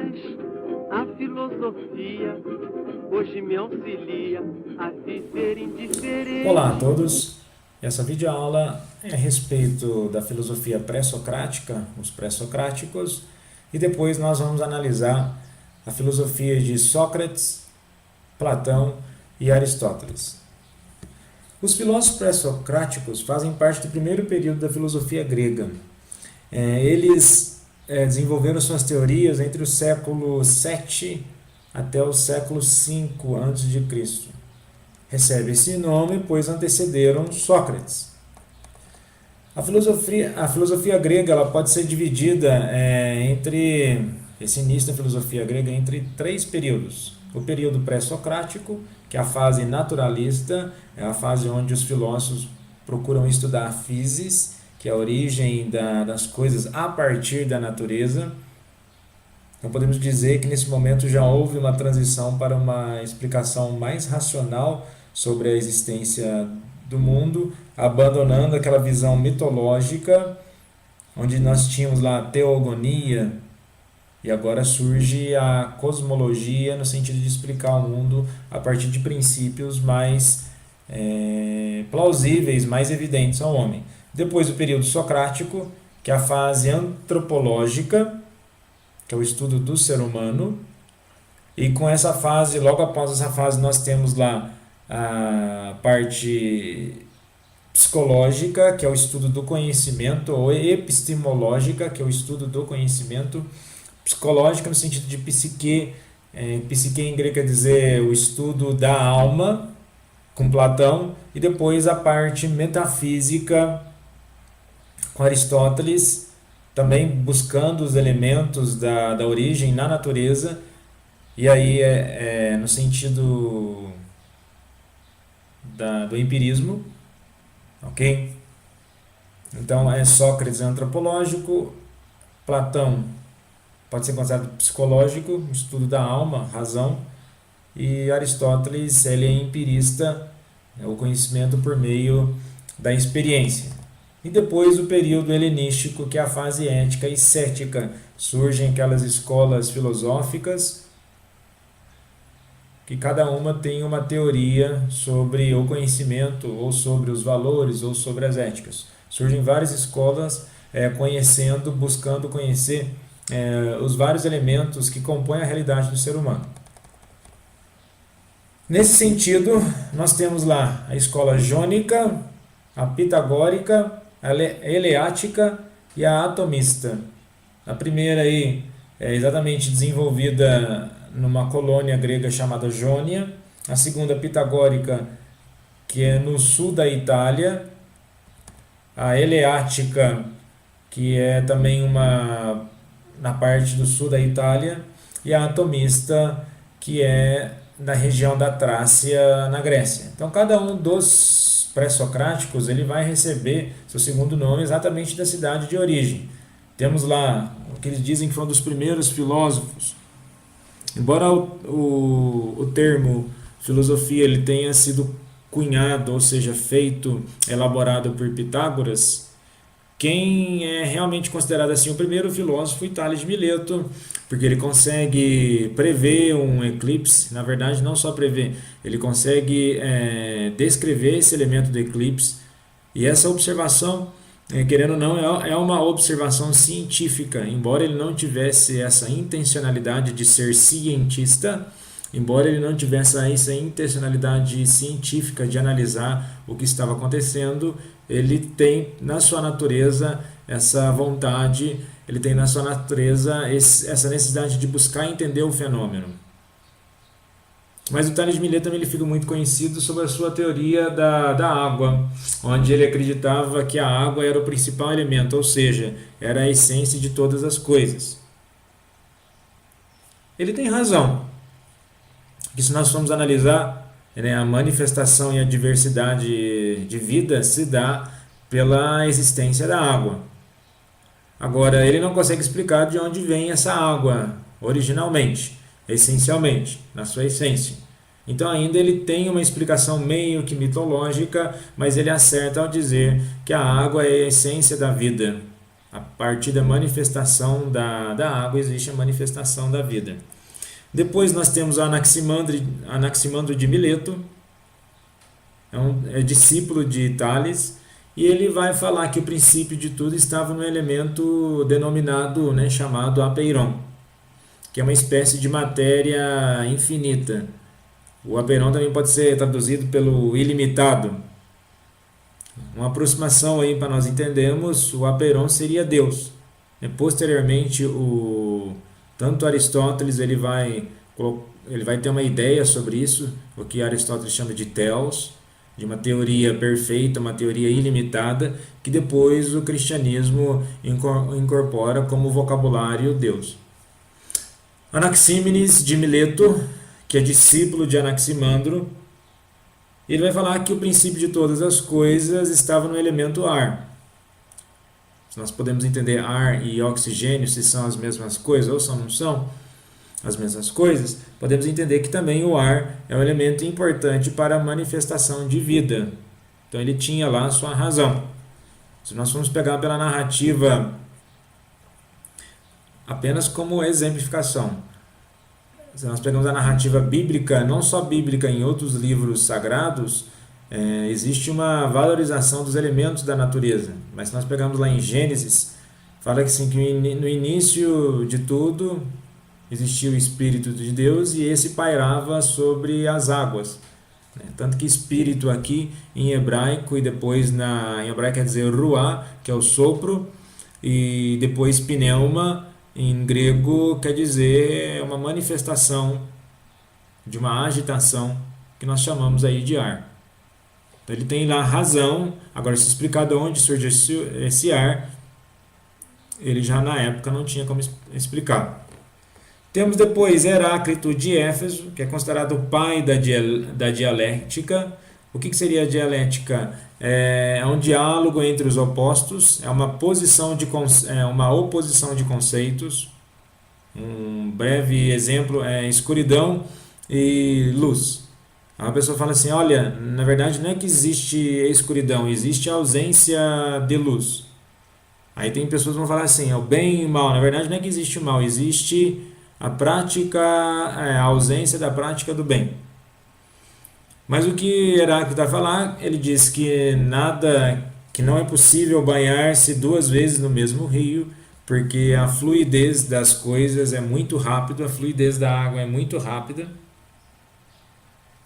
mas a filosofia hoje me auxilia a viver indiferente. Olá a todos, essa videoaula é a respeito da filosofia pré-socrática, os pré-socráticos, e depois nós vamos analisar a filosofia de Sócrates, Platão e Aristóteles. Os filósofos pré-socráticos fazem parte do primeiro período da filosofia grega. Eles desenvolveram suas teorias entre o século 7 até o século 5 a.C. Recebe esse nome pois antecederam Sócrates. A filosofia grega ela pode ser dividida esse início da filosofia grega entre três períodos. O período pré-socrático, que é a fase naturalista, é a fase onde os filósofos procuram estudar a physis, que é a origem das coisas a partir da natureza. Então podemos dizer que nesse momento já houve uma transição para uma explicação mais racional sobre a existência do mundo, abandonando aquela visão mitológica, onde nós tínhamos lá a teogonia, e agora surge a cosmologia no sentido de explicar o mundo a partir de princípios mais plausíveis, mais evidentes ao homem. Depois o período socrático, que é a fase antropológica, que é o estudo do ser humano, e com essa fase, logo após essa fase, nós temos lá a parte psicológica, que é o estudo do conhecimento, ou epistemológica, que é o estudo do conhecimento, psicológica no sentido de psique, psique em grego quer dizer o estudo da alma, com Platão, e depois a parte metafísica, com Aristóteles, também buscando os elementos da origem na natureza, e aí no sentido do empirismo, ok? Então Sócrates é antropológico, Platão pode ser considerado psicológico, estudo da alma, razão, e Aristóteles ele é empirista, o conhecimento por meio da experiência. E depois o período helenístico, que é a fase ética e cética. Surgem aquelas escolas filosóficas que cada uma tem uma teoria sobre o conhecimento, ou sobre os valores, ou sobre as éticas. Surgem várias escolas buscando conhecer os vários elementos que compõem a realidade do ser humano. Nesse sentido, nós temos lá a escola jônica, a pitagórica, a eleática e a atomista. A primeira aí é exatamente desenvolvida numa colônia grega chamada Jônia. A segunda, pitagórica, que é no sul da Itália. A eleática, que é também na parte do sul da Itália. E a atomista, que é na região da Trácia, na Grécia. Então, cada um dos pré-socráticos ele vai receber seu segundo nome exatamente da cidade de origem. Temos lá o que eles dizem que foram dos primeiros filósofos. Embora o termo filosofia ele tenha sido cunhado, ou seja, elaborado por Pitágoras, quem é realmente considerado assim o primeiro filósofo foi Tales de Mileto, porque ele consegue prever um eclipse, na verdade não só prever, ele consegue descrever esse elemento do eclipse, e essa observação, querendo ou não, é uma observação científica, embora ele não tivesse essa intencionalidade de ser cientista, embora ele não tivesse essa intencionalidade científica de analisar o que estava acontecendo, ele tem na sua natureza essa vontade, ele tem na sua natureza essa necessidade de buscar entender o fenômeno. Mas o Tales de Mileto também ele fica muito conhecido sobre a sua teoria da água, onde ele acreditava que a água era o principal elemento, ou seja, era a essência de todas as coisas. Ele tem razão, que se nós formos analisar, a manifestação e a diversidade de vida se dá pela existência da água. Agora, ele não consegue explicar de onde vem essa água originalmente, essencialmente, na sua essência. Então ainda ele tem uma explicação meio que mitológica, mas ele acerta ao dizer que a água é a essência da vida. A partir da manifestação da água existe a manifestação da vida. Depois nós temos Anaximandro de Mileto, é discípulo de Tales, e ele vai falar que o princípio de tudo estava no elemento denominado, né, chamado apeiron, que é uma espécie de matéria infinita. O apeiron também pode ser traduzido pelo ilimitado. Uma aproximação aí para nós entendermos, o apeiron seria Deus. Posteriormente, tanto Aristóteles ele vai ter uma ideia sobre isso, o que Aristóteles chama de telos, de uma teoria perfeita, uma teoria ilimitada, que depois o cristianismo incorpora como vocabulário Deus. Anaxímenes de Mileto, que é discípulo de Anaximandro, ele vai falar que o princípio de todas as coisas estava no elemento ar. Se nós podemos entender ar e oxigênio, se são as mesmas coisas ou não são as mesmas coisas, podemos entender que também o ar é um elemento importante para a manifestação de vida. Então ele tinha lá a sua razão. Se nós formos pegar pela narrativa apenas como exemplificação, se nós pegamos a narrativa bíblica, não só bíblica, em outros livros sagrados, existe uma valorização dos elementos da natureza. Mas se nós pegamos lá em Gênesis, fala que, assim, que no início de tudo existia o Espírito de Deus e esse pairava sobre as águas. Tanto que espírito aqui em hebraico, e depois em hebraico quer dizer ruá, que é o sopro, e depois pneuma, em grego, quer dizer uma manifestação de uma agitação que nós chamamos aí de ar. Então ele tem lá razão. Agora, se explicar de onde surge esse ar, ele já na época não tinha como explicar. Temos depois Heráclito de Éfeso, que é considerado o pai da dialética. O que seria a dialética? É um diálogo entre os opostos, é uma oposição de conceitos. Um breve exemplo é escuridão e luz. A pessoa fala assim, olha, na verdade não é que existe escuridão, existe a ausência de luz. Aí tem pessoas que vão falar assim, é o bem e o mal. Na verdade não é que existe o mal, existe a ausência da prática do bem. Mas o que Heráclito vai falar, ele diz que não é possível banhar-se duas vezes no mesmo rio, porque a fluidez das coisas é muito rápida, a fluidez da água é muito rápida.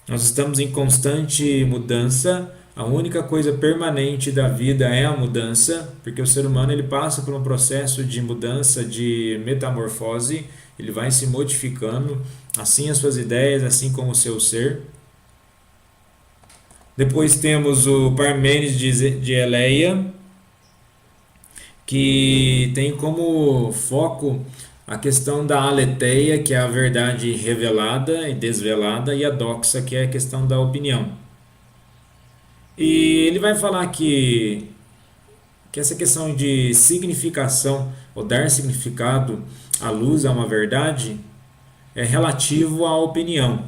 Nós estamos em constante mudança, a única coisa permanente da vida é a mudança, porque o ser humano ele passa por um processo de mudança, de metamorfose, ele vai se modificando, assim as suas ideias, assim como o seu ser. Depois temos o Parmênides de Eleia, que tem como foco a questão da aletheia, que é a verdade revelada e desvelada, e a doxa, que é a questão da opinião. E ele vai falar que essa questão de significação, ou dar significado à luz, a uma verdade, é relativo à opinião.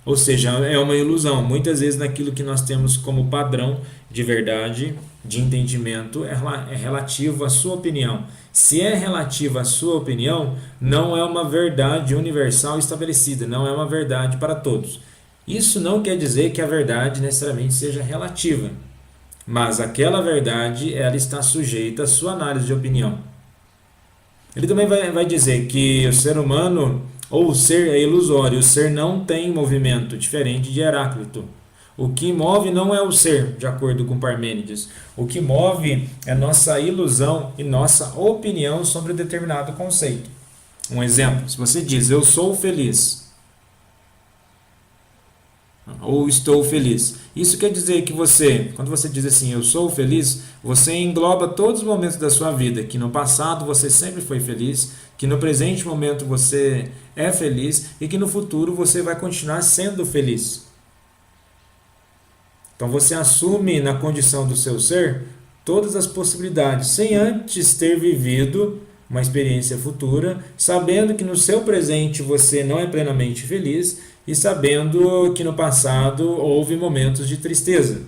Ou seja, é uma ilusão. Muitas vezes naquilo que nós temos como padrão de verdade, de entendimento, é relativo à sua opinião. Se é relativo à sua opinião, não é uma verdade universal estabelecida, não é uma verdade para todos. Isso não quer dizer que a verdade necessariamente seja relativa, mas aquela verdade ela está sujeita à sua análise de opinião. Ele também vai dizer que o ser humano, ou o ser é ilusório, o ser não tem movimento, diferente de Heráclito. O que move não é o ser, de acordo com Parmênides. O que move é nossa ilusão e nossa opinião sobre determinado conceito. Um exemplo, se você diz, eu sou feliz, ou estou feliz. Isso quer dizer que quando você diz assim, eu sou feliz, você engloba todos os momentos da sua vida, que no passado você sempre foi feliz, que no presente momento você é feliz e que no futuro você vai continuar sendo feliz. Então você assume na condição do seu ser todas as possibilidades, sem antes ter vivido uma experiência futura, sabendo que no seu presente você não é plenamente feliz e sabendo que no passado houve momentos de tristeza.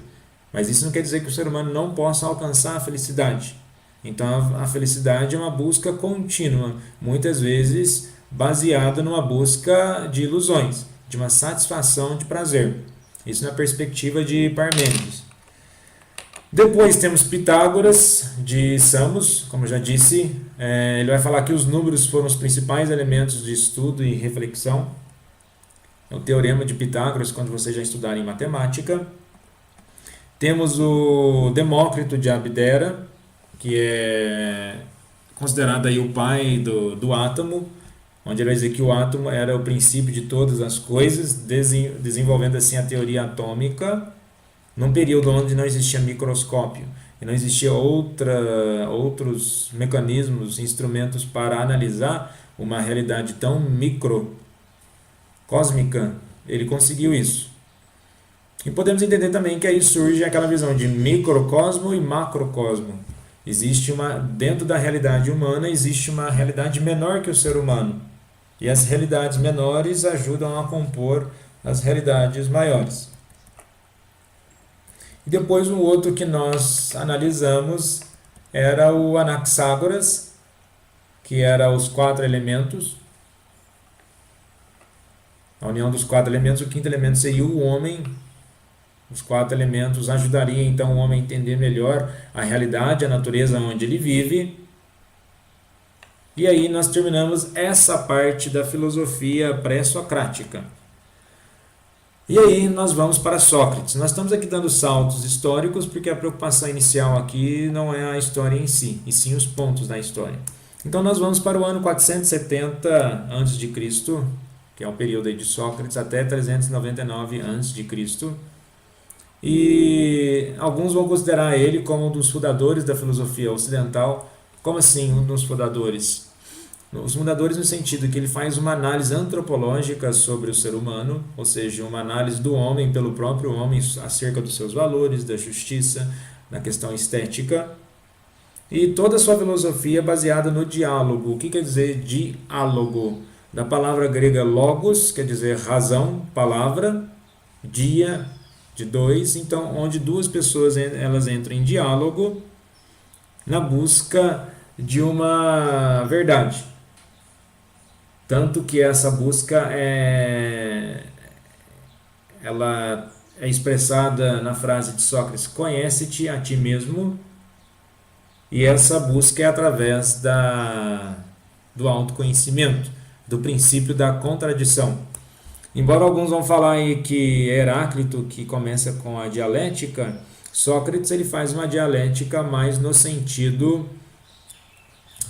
Mas isso não quer dizer que o ser humano não possa alcançar a felicidade. Então a felicidade é uma busca contínua, muitas vezes baseada numa busca de ilusões, de uma satisfação de prazer. Isso na perspectiva de Parmênides. Depois temos Pitágoras de Samos, como eu já disse, ele vai falar que os números foram os principais elementos de estudo e reflexão. É o teorema de Pitágoras, quando vocês já estudarem matemática. Temos o Demócrito de Abdera, que é considerado aí o pai do átomo, onde ele vai dizer que o átomo era o princípio de todas as coisas, desenvolvendo assim a teoria atômica, num período onde não existia microscópio e não existia outros mecanismos, instrumentos para analisar uma realidade tão microcósmica. Ele conseguiu isso. E podemos entender também que aí surge aquela visão de microcosmo e macrocosmo. Dentro da realidade humana existe uma realidade menor que o ser humano. E as realidades menores ajudam a compor as realidades maiores. E depois um outro que nós analisamos era o Anaxágoras, que era os 4 elementos. A união dos 4 elementos, o quinto elemento seria o homem. Os 4 elementos ajudariam então o homem a entender melhor a realidade, a natureza onde ele vive. E aí nós terminamos essa parte da filosofia pré-socrática. E aí nós vamos para Sócrates. Nós estamos aqui dando saltos históricos porque a preocupação inicial aqui não é a história em si, e sim os pontos da história. Então nós vamos para o ano 470 a.C., que é o período aí de Sócrates, até 399 a.C., e alguns vão considerar ele como um dos fundadores da filosofia ocidental. Como assim um dos fundadores? Os fundadores no sentido que ele faz uma análise antropológica sobre o ser humano, ou seja, uma análise do homem pelo próprio homem acerca dos seus valores, da justiça, na questão estética. E toda a sua filosofia é baseada no diálogo. O que quer dizer diálogo? Da palavra grega logos, quer dizer razão, palavra, dia, de 2, então onde 2 pessoas elas entram em diálogo na busca de uma verdade. Tanto que essa busca ela é expressada na frase de Sócrates: conhece-te a ti mesmo, e essa busca é através do autoconhecimento, do princípio da contradição. Embora alguns vão falar aí que Heráclito, que começa com a dialética, Sócrates ele faz uma dialética mais no sentido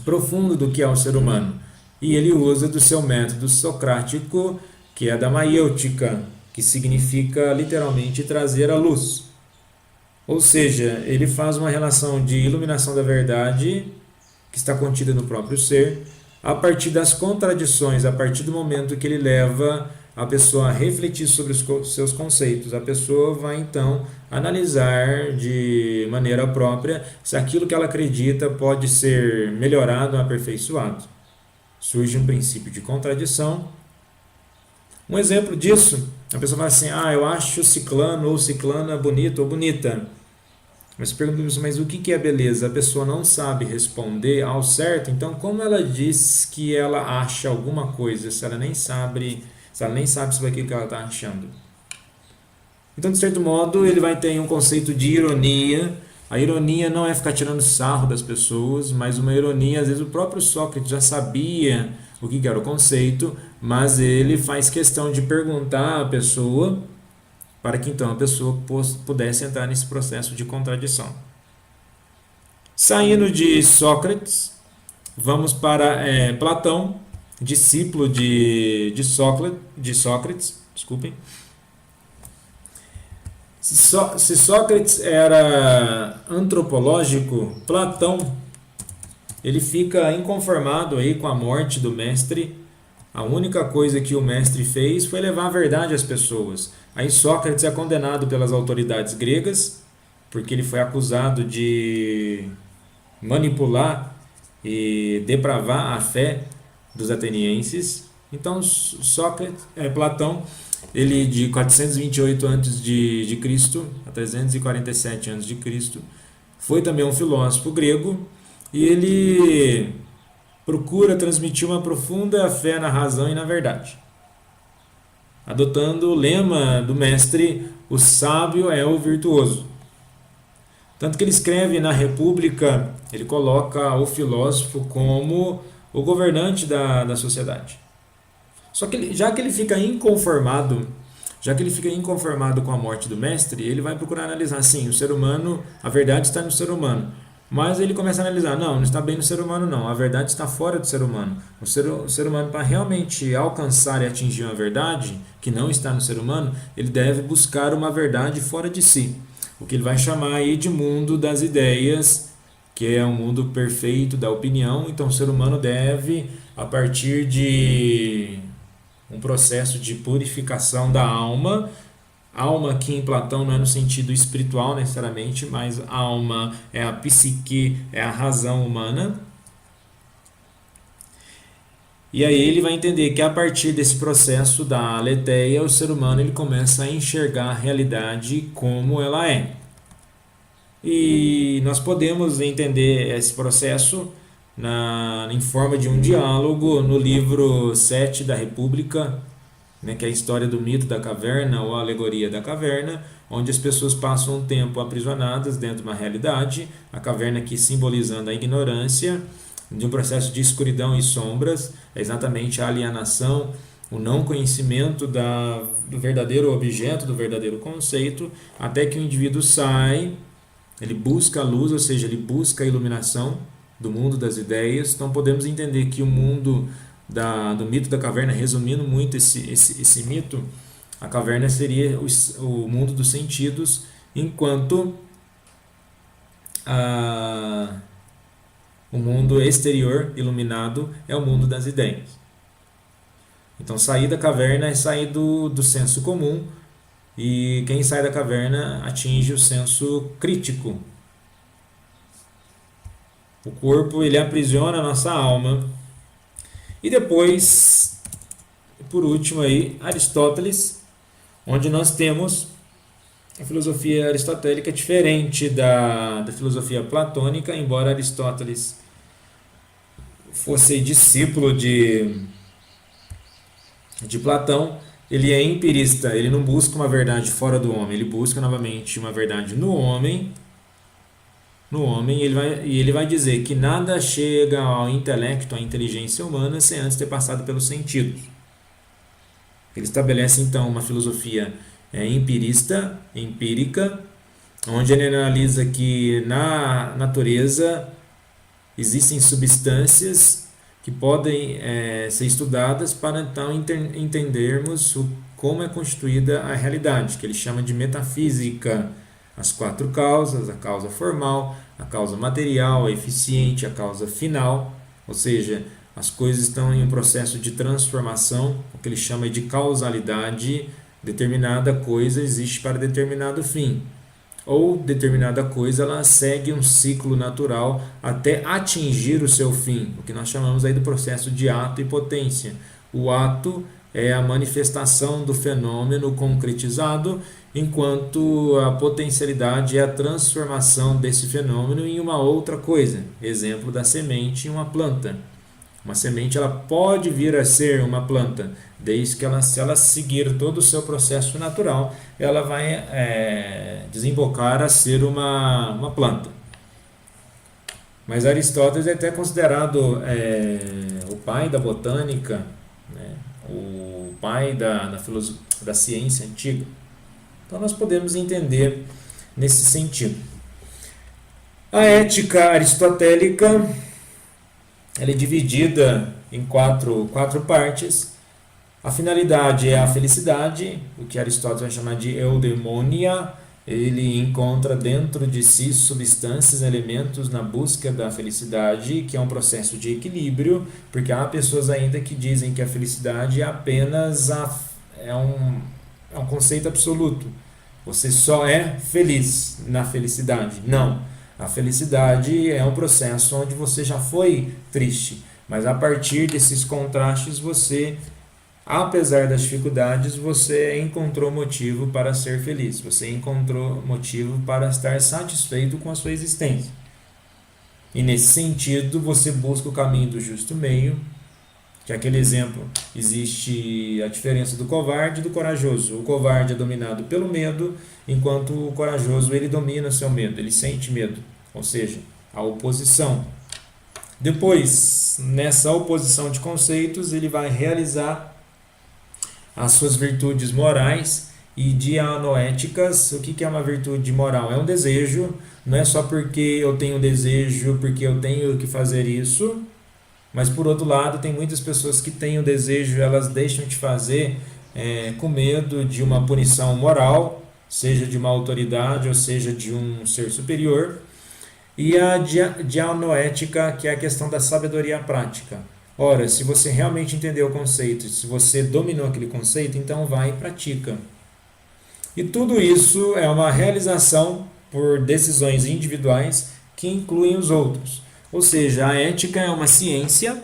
profundo do que é o ser humano. E ele usa do seu método socrático, que é da maiêutica, que significa literalmente trazer a luz. Ou seja, ele faz uma relação de iluminação da verdade, que está contida no próprio ser, a partir das contradições, a partir do momento que ele leva a pessoa a refletir sobre os seus conceitos. A pessoa vai então analisar de maneira própria se aquilo que ela acredita pode ser melhorado ou aperfeiçoado. Surge um princípio de contradição. Um exemplo disso, a pessoa fala assim: eu acho ciclano ou ciclana bonito ou bonita. Mas pergunta, mas o que é beleza? A pessoa não sabe responder ao certo, então como ela diz que ela acha alguma coisa se ela nem sabe sobre aquilo que ela está achando? Então, de certo modo, ele vai ter um conceito de ironia. A ironia não é ficar tirando sarro das pessoas, mas uma ironia, às vezes o próprio Sócrates já sabia o que era o conceito, mas ele faz questão de perguntar à pessoa para que então a pessoa pudesse entrar nesse processo de contradição. Saindo de Sócrates, vamos para Platão, discípulo de Sócrates, desculpem. Se Sócrates era antropológico, Platão ele fica inconformado aí com a morte do mestre. A única coisa que o mestre fez foi levar a verdade às pessoas. Aí Sócrates é condenado pelas autoridades gregas, porque ele foi acusado de manipular e depravar a fé dos atenienses. Então Platão, ele de 428 a.C. a 347 a.C., foi também um filósofo grego, e ele procura transmitir uma profunda fé na razão e na verdade, adotando o lema do mestre: o sábio é o virtuoso. Tanto que ele escreve na República, ele coloca o filósofo como o governante da sociedade. Só que já que ele fica inconformado, com a morte do mestre, ele vai procurar analisar, sim, o ser humano, a verdade está no ser humano. Mas ele começa a analisar, não está bem no ser humano não, a verdade está fora do ser humano. O ser humano, para realmente alcançar e atingir uma verdade que não está no ser humano, ele deve buscar uma verdade fora de si. O que ele vai chamar aí de mundo das ideias, que é um mundo perfeito da opinião. Então o ser humano deve, a partir de um processo de purificação da alma aqui em Platão não é no sentido espiritual necessariamente, mas a alma é a psique, é a razão humana. E aí ele vai entender que a partir desse processo da aletheia, o ser humano ele começa a enxergar a realidade como ela é. E nós podemos entender esse processo em forma de um diálogo no livro 7 da República, né, que é a história do mito da caverna ou a alegoria da caverna, onde as pessoas passam um tempo aprisionadas dentro de uma realidade, a caverna aqui simbolizando a ignorância, de um processo de escuridão e sombras, é exatamente a alienação, o não conhecimento do verdadeiro objeto, do verdadeiro conceito, até que o indivíduo sai, ele busca a luz, ou seja, ele busca a iluminação do mundo das ideias. Então podemos entender que o mundo do mito da caverna, resumindo muito esse mito, a caverna seria o mundo dos sentidos, enquanto o mundo exterior, iluminado, é o mundo das ideias. Então sair da caverna é sair do senso comum, e quem sai da caverna atinge o senso crítico. O corpo ele aprisiona a nossa alma. E depois, por último aí, Aristóteles, onde nós temos a filosofia aristotélica diferente da filosofia platônica, embora Aristóteles fosse discípulo de Platão, ele é empirista, ele não busca uma verdade fora do homem, ele busca novamente uma verdade no homem, e ele vai dizer que nada chega ao intelecto, à inteligência humana, sem antes ter passado pelos sentidos. Ele estabelece então uma filosofia empírica, onde ele analisa que na natureza existem substâncias que podem ser estudadas para então entendermos como é constituída a realidade, que ele chama de metafísica. As 4 causas: a causa formal, a causa material, a eficiente, a causa final, ou seja, as coisas estão em um processo de transformação, o que ele chama de causalidade. Determinada coisa existe para determinado fim, ou determinada coisa ela segue um ciclo natural até atingir o seu fim, o que nós chamamos aí do processo de ato e potência. O ato é a manifestação do fenômeno concretizado, enquanto a potencialidade é a transformação desse fenômeno em uma outra coisa. Exemplo da semente em uma planta. Uma semente ela pode vir a ser uma planta, desde que se ela seguir todo o seu processo natural, ela vai desembocar a ser uma planta. Mas Aristóteles é até considerado o pai da botânica, né? O pai da ciência antiga. Então nós podemos entender nesse sentido. A ética aristotélica ela é dividida em quatro partes. A finalidade é a felicidade, o que Aristóteles vai chamar de eudaimonia. Ele encontra dentro de si substâncias, elementos na busca da felicidade, que é um processo de equilíbrio, porque há pessoas ainda que dizem que a felicidade é apenas um conceito absoluto. Você só é feliz na felicidade. Não. A felicidade é um processo onde você já foi triste, mas a partir desses contrastes você, apesar das dificuldades, você encontrou motivo para ser feliz, você encontrou motivo para estar satisfeito com a sua existência. E nesse sentido, você busca o caminho do justo meio, que é aquele exemplo, existe a diferença do covarde e do corajoso. O covarde é dominado pelo medo, enquanto o corajoso ele domina o seu medo, ele sente medo, ou seja, a oposição. Depois, nessa oposição de conceitos, ele vai realizar as suas virtudes morais e dianoéticas. O que é uma virtude moral? É um desejo, não é só porque eu tenho desejo, porque eu tenho que fazer isso, mas por outro lado, tem muitas pessoas que têm o desejo, elas deixam de fazer com medo de uma punição moral, seja de uma autoridade ou seja de um ser superior. E a dianoética, que é a questão da sabedoria prática. Ora, se você realmente entendeu o conceito, se você dominou aquele conceito, então vai e pratica. E tudo isso é uma realização por decisões individuais que incluem os outros. Ou seja, a ética é uma ciência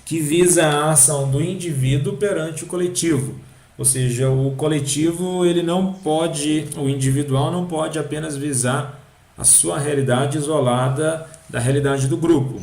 que visa a ação do indivíduo perante o coletivo. Ou seja, o coletivo, ele não pode, o individual não pode apenas visar a sua realidade isolada da realidade do grupo.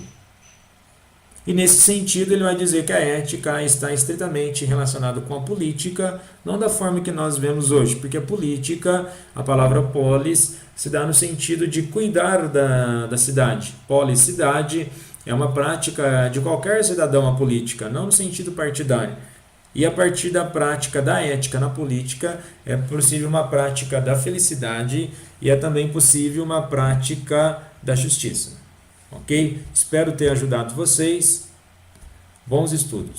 E nesse sentido, ele vai dizer que a ética está estritamente relacionada com a política, não da forma que nós vemos hoje, porque a política, a palavra polis, se dá no sentido de cuidar da cidade. Polis, cidade, é uma prática de qualquer cidadão a política, não no sentido partidário. E a partir da prática da ética na política, é possível uma prática da felicidade e é também possível uma prática da justiça. Ok? Espero ter ajudado vocês. Bons estudos.